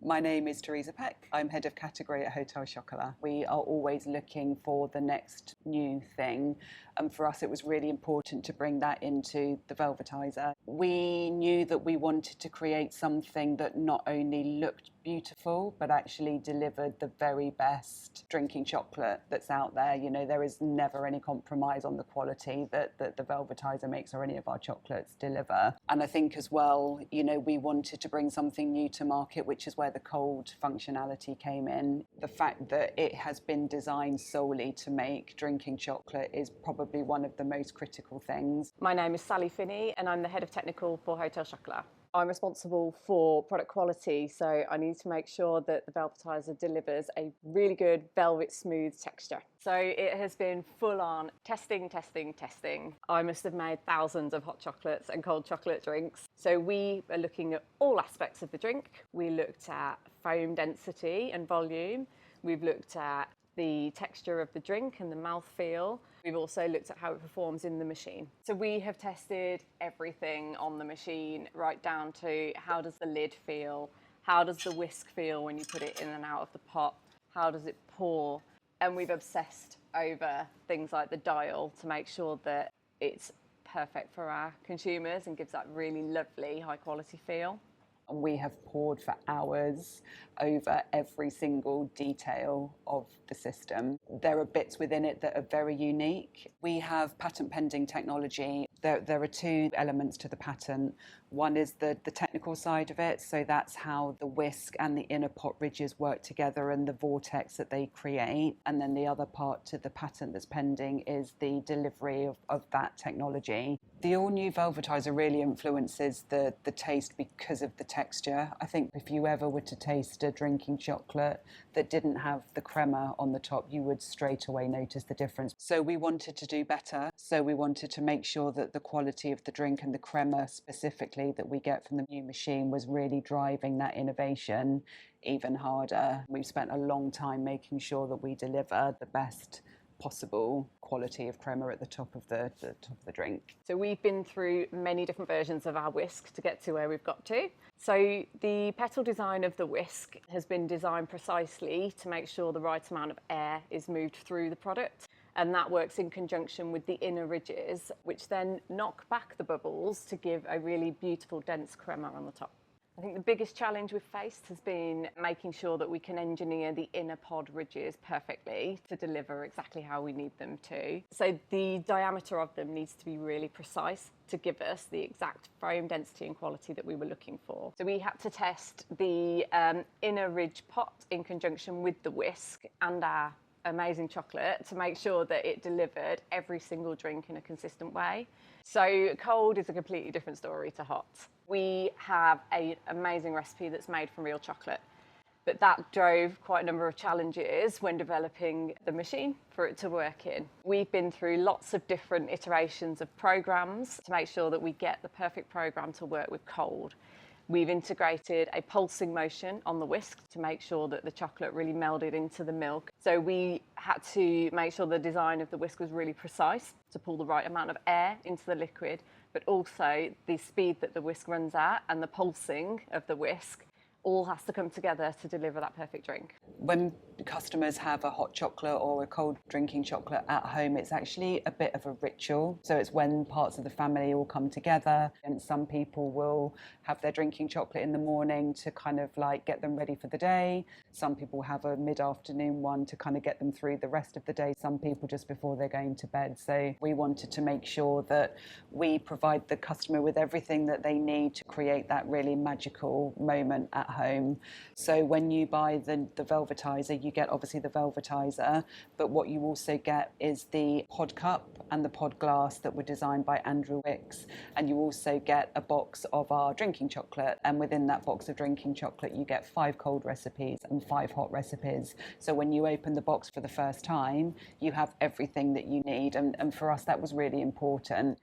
My name is Teresa. I'm head of category at Hotel Chocolat. We are always looking for the next new thing, and for us it was really important to bring that into the Velvetiser. We knew that we wanted to create something that not only looked beautiful but actually delivered the very best drinking chocolate that's out there. You know, there is never any compromise on the quality that the Velvetiser makes or any of our chocolates deliver. And I think as well, you know, we wanted to bring something new to market, which is where the cold functionality came in. The fact that it has been designed solely to make drinking chocolate is probably one of the most critical things. My name is Sally Finney and I'm the head of technical for Hotel Chocolat. I'm responsible for product quality, so I need to make sure that the Velvetiser delivers a really good velvet smooth texture. So it has been full on testing. I must have made thousands of hot chocolates and cold chocolate drinks. So we are looking at all aspects of the drink. We looked at foam density and volume. We've looked at the texture of the drink and the mouthfeel. We've also looked at how it performs in the machine. So we have tested everything on the machine, right down to how does the lid feel, how does the whisk feel when you put it in and out of the pot, how does it pour, and we've obsessed over things like the dial to make sure that it's perfect for our consumers and gives that really lovely high quality feel. We have pored for hours over every single detail of the system. There are bits within it that are very unique. We have patent pending technology. There are two elements to the patent. One is the technical side of it, so that's how the whisk and the inner pot ridges work together and the vortex that they create. And then the other part to the patent that's pending is the delivery of that technology. The all-new Velvetiser really influences the taste because of the texture. I think if you ever were to taste a drinking chocolate that didn't have the crema on the top, you would straight away notice the difference. So we wanted to do better. So we wanted to make sure that the quality of the drink and the crema specifically that we get from the new machine was really driving that innovation even harder. We've spent a long time making sure that we deliver the best possible quality of crema at the top of the drink. So we've been through many different versions of our whisk to get to where we've got to. So the petal design of the whisk has been designed precisely to make sure the right amount of air is moved through the product. And that works in conjunction with the inner ridges, which then knock back the bubbles to give a really beautiful, dense crema on the top. I think the biggest challenge we've faced has been making sure that we can engineer the inner pod ridges perfectly to deliver exactly how we need them to. So the diameter of them needs to be really precise to give us the exact foam density and quality that we were looking for. So we had to test the inner ridge pot in conjunction with the whisk and our amazing chocolate to make sure that it delivered every single drink in a consistent way. So cold is a completely different story to hot. We have an amazing recipe that's made from real chocolate, but that drove quite a number of challenges when developing the machine for it to work in. We've been through lots of different iterations of programs to make sure that we get the perfect program to work with cold. We've integrated a pulsing motion on the whisk to make sure that the chocolate really melded into the milk. So we had to make sure the design of the whisk was really precise to pull the right amount of air into the liquid, but also the speed that the whisk runs at and the pulsing of the whisk all has to come together to deliver that perfect drink. When customers have a hot chocolate or a cold drinking chocolate at home, it's actually a bit of a ritual. So it's when parts of the family all come together, and some people will have their drinking chocolate in the morning to kind of like get them ready for the day. Some people have a mid-afternoon one to kind of get them through the rest of the day. Some people just before they're going to bed. So we wanted to make sure that we provide the customer with everything that they need to create that really magical moment at home. So when you buy the Velvetiser, you get obviously the Velvetiser, but what you also get is the pod cup and the pod glass that were designed by Andrew Wicks, and you also get a box of our drinking chocolate, and within that box of drinking chocolate you get 5 cold recipes and 5 hot recipes. So when you open the box for the first time, you have everything that you need, and for us that was really important.